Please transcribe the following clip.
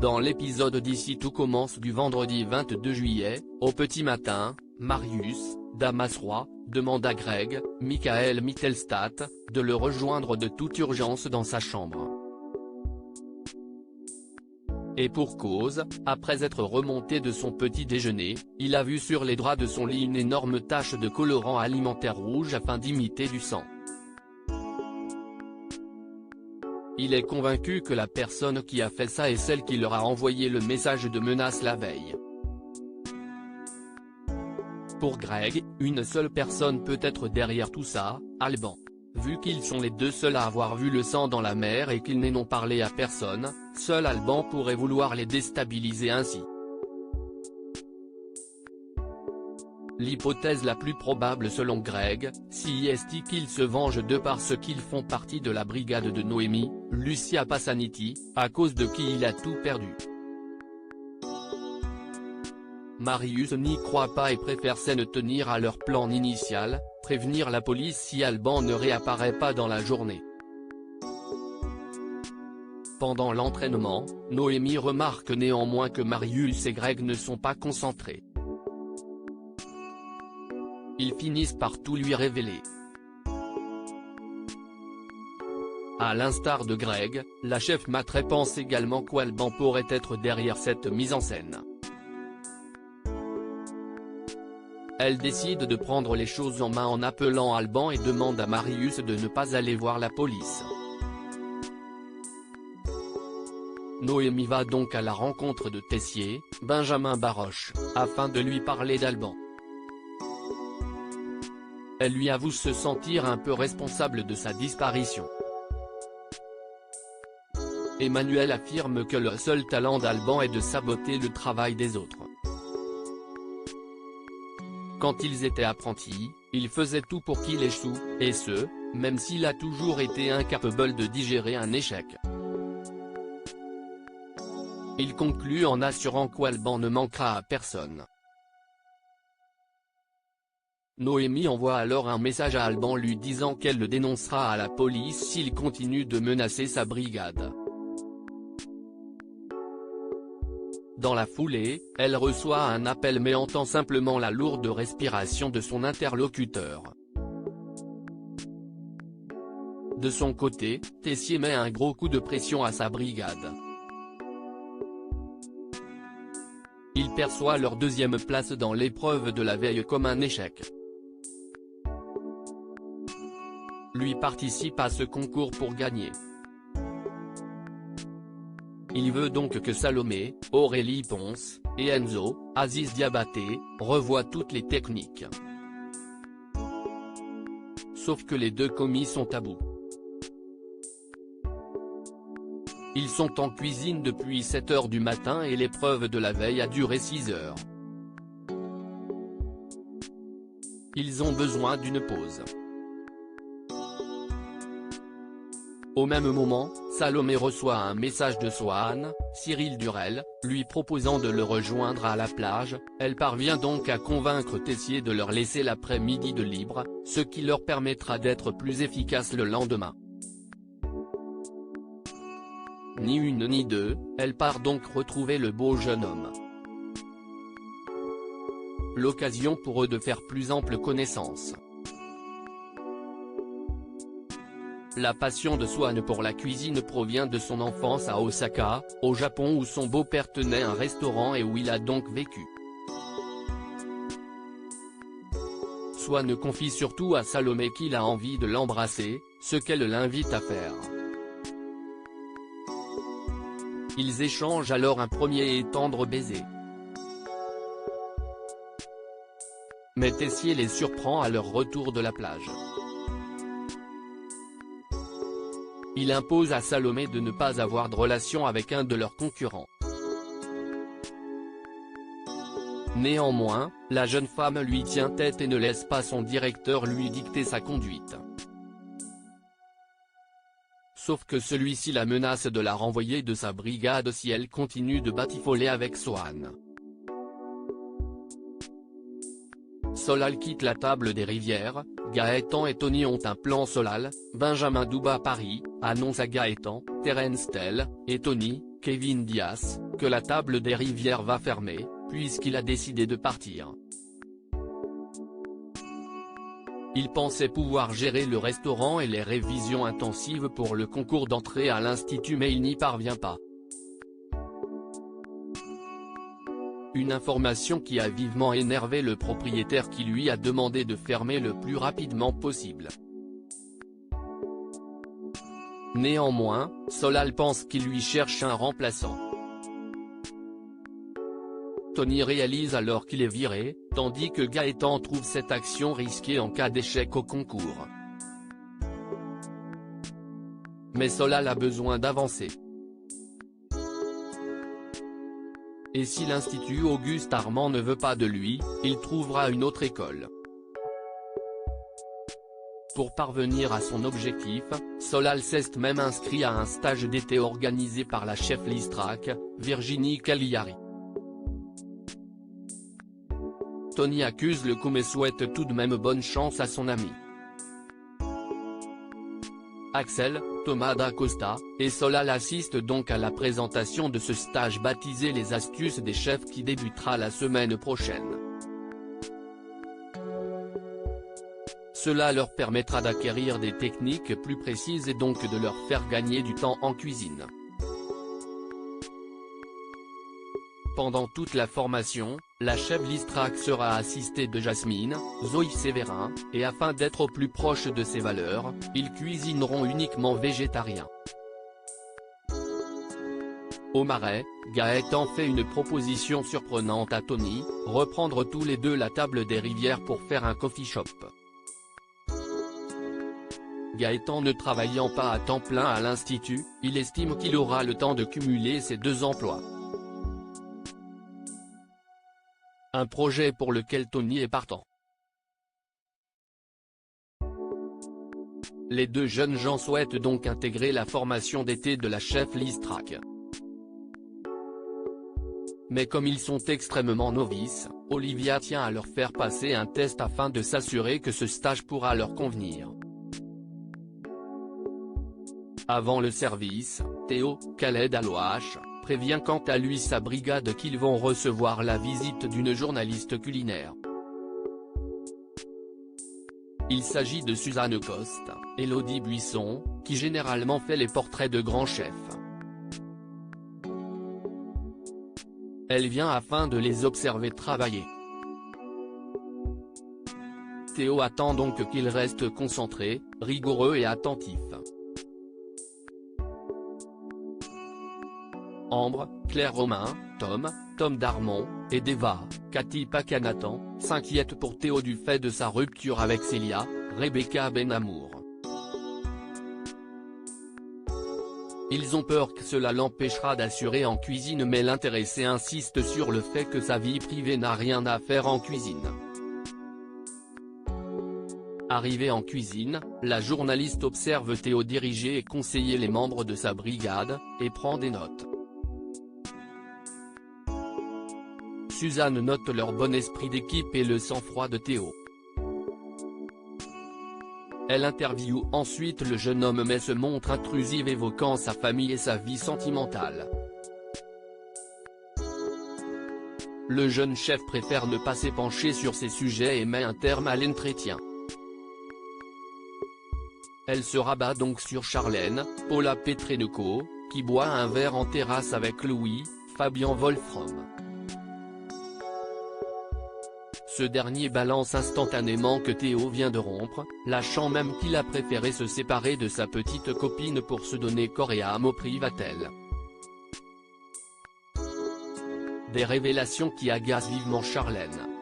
Dans l'épisode d'Ici tout commence du vendredi 22 juillet, au petit matin, Marius, Damas Roy, demande à Greg, Michael Mittelstadt, de le rejoindre de toute urgence dans sa chambre. Et pour cause, après être remonté de son petit déjeuner, il a vu sur les draps de son lit une énorme tache de colorant alimentaire rouge afin d'imiter du sang. Il est convaincu que la personne qui a fait ça est celle qui leur a envoyé le message de menace la veille. Pour Greg, une seule personne peut être derrière tout ça, Alban. Vu qu'ils sont les deux seuls à avoir vu le sang dans la mer et qu'ils n'en ont parlé à personne, seul Alban pourrait vouloir les déstabiliser ainsi. L'hypothèse la plus probable selon Greg, c'est qu'ils se vengent d'eux parce qu'ils font partie de la brigade de Noémie, Lucia Passaniti, à cause de qui il a tout perdu. Marius n'y croit pas et préfère s'en tenir à leur plan initial, prévenir la police si Alban ne réapparaît pas dans la journée. Pendant l'entraînement, Noémie remarque néanmoins que Marius et Greg ne sont pas concentrés. Ils finissent par tout lui révéler. À l'instar de Greg, la chef Matre pense également qu'Alban pourrait être derrière cette mise en scène. Elle décide de prendre les choses en main en appelant Alban et demande à Marius de ne pas aller voir la police. Noémie va donc à la rencontre de Tessier, Benjamin Baroche, afin de lui parler d'Alban. Elle lui avoue se sentir un peu responsable de sa disparition. Emmanuel affirme que le seul talent d'Alban est de saboter le travail des autres. Quand ils étaient apprentis, il faisait tout pour qu'il échoue, et ce, même s'il a toujours été incapable de digérer un échec. Il conclut en assurant qu'Alban ne manquera à personne. Noémie envoie alors un message à Alban lui disant qu'elle le dénoncera à la police s'il continue de menacer sa brigade. Dans la foulée, elle reçoit un appel mais entend simplement la lourde respiration de son interlocuteur. De son côté, Tessier met un gros coup de pression à sa brigade. Il perçoit leur deuxième place dans l'épreuve de la veille comme un échec. Lui participe à ce concours pour gagner. Il veut donc que Salomé, Aurélie Ponce, et Enzo, Aziz Diabaté, revoient toutes les techniques. Sauf que les deux commis sont à bout. Ils sont en cuisine depuis 7 h du matin et l'épreuve de la veille a duré 6 heures. Ils ont besoin d'une pause. Au même moment, Salomé reçoit un message de Swan, Cyril Durel, lui proposant de le rejoindre à la plage. Elle parvient donc à convaincre Tessier de leur laisser l'après-midi de libre, ce qui leur permettra d'être plus efficaces le lendemain. Ni une ni deux, elle part donc retrouver le beau jeune homme. L'occasion pour eux de faire plus ample connaissance. La passion de Swan pour la cuisine provient de son enfance à Osaka, au Japon où son beau-père tenait un restaurant et où il a donc vécu. Swan confie surtout à Salomé qu'il a envie de l'embrasser, ce qu'elle l'invite à faire. Ils échangent alors un premier et tendre baiser. Mais Tessier les surprend à leur retour de la plage. Il impose à Salomé de ne pas avoir de relation avec un de leurs concurrents. Néanmoins, la jeune femme lui tient tête et ne laisse pas son directeur lui dicter sa conduite. Sauf que celui-ci la menace de la renvoyer de sa brigade si elle continue de batifoler avec Swan. Solal quitte la table des rivières, Gaëtan et Tony ont un plan Solal, Benjamin Douba Paris, annonce à Gaëtan, Terence Tell, et Tony, Kevin Dias, que la table des Rivières va fermer, puisqu'il a décidé de partir. Il pensait pouvoir gérer le restaurant et les révisions intensives pour le concours d'entrée à l'institut, mais il n'y parvient pas. Une information qui a vivement énervé le propriétaire, qui lui a demandé de fermer le plus rapidement possible. Néanmoins, Solal pense qu'il lui cherche un remplaçant. Tony réalise alors qu'il est viré, tandis que Gaëtan trouve cette action risquée en cas d'échec au concours. Mais Solal a besoin d'avancer. Et si l'Institut Auguste Armand ne veut pas de lui, il trouvera une autre école. Pour parvenir à son objectif, Solal s'est même inscrit à un stage d'été organisé par la chef Listrac, Virginie Cagliari. Tony accuse le coup mais souhaite tout de même bonne chance à son ami. Axel, Thomas d'Acosta, et Solal assistent donc à la présentation de ce stage baptisé Les Astuces des Chefs, qui débutera la semaine prochaine. Cela leur permettra d'acquérir des techniques plus précises et donc de leur faire gagner du temps en cuisine. Pendant toute la formation, la chef Listrac sera assistée de Jasmine, Zoé Sévérin, et afin d'être au plus proche de ses valeurs, ils cuisineront uniquement végétarien. Au Marais, Gaëtan fait une proposition surprenante à Tony, reprendre tous les deux la table des Rivières pour faire un coffee shop. Gaëtan ne travaillant pas à temps plein à l'Institut, il estime qu'il aura le temps de cumuler ses deux emplois. Un projet pour lequel Tony est partant. Les deux jeunes gens souhaitent donc intégrer la formation d'été de la chef Listrac. Mais comme ils sont extrêmement novices, Olivia tient à leur faire passer un test afin de s'assurer que ce stage pourra leur convenir. Avant le service, Théo, Khaled Alouache, prévient quant à lui sa brigade qu'ils vont recevoir la visite d'une journaliste culinaire. Il s'agit de Suzanne Coste, Élodie Buisson, qui généralement fait les portraits de grands chefs. Elle vient afin de les observer travailler. Théo attend donc qu'ils restent concentrés, rigoureux et attentifs. Ambre, Claire Romain, Tom Darmon, et Deva, Cathy Pacanatan, s'inquiètent pour Théo du fait de sa rupture avec Célia, Rebecca Benamour. Ils ont peur que cela l'empêchera d'assurer en cuisine, mais l'intéressé insiste sur le fait que sa vie privée n'a rien à faire en cuisine. Arrivée en cuisine, la journaliste observe Théo diriger et conseiller les membres de sa brigade, et prend des notes. Suzanne note leur bon esprit d'équipe et le sang-froid de Théo. Elle interviewe ensuite le jeune homme mais se montre intrusive, évoquant sa famille et sa vie sentimentale. Le jeune chef préfère ne pas s'épancher sur ces sujets et met un terme à l'entretien. Elle se rabat donc sur Charlène, Paula Petrenko, qui boit un verre en terrasse avec Louis, Fabien Wolfram. Ce dernier balance instantanément que Théo vient de rompre, lâchant même qu'il a préféré se séparer de sa petite copine pour se donner corps et âme au Privatel. Des révélations qui agacent vivement Charlène.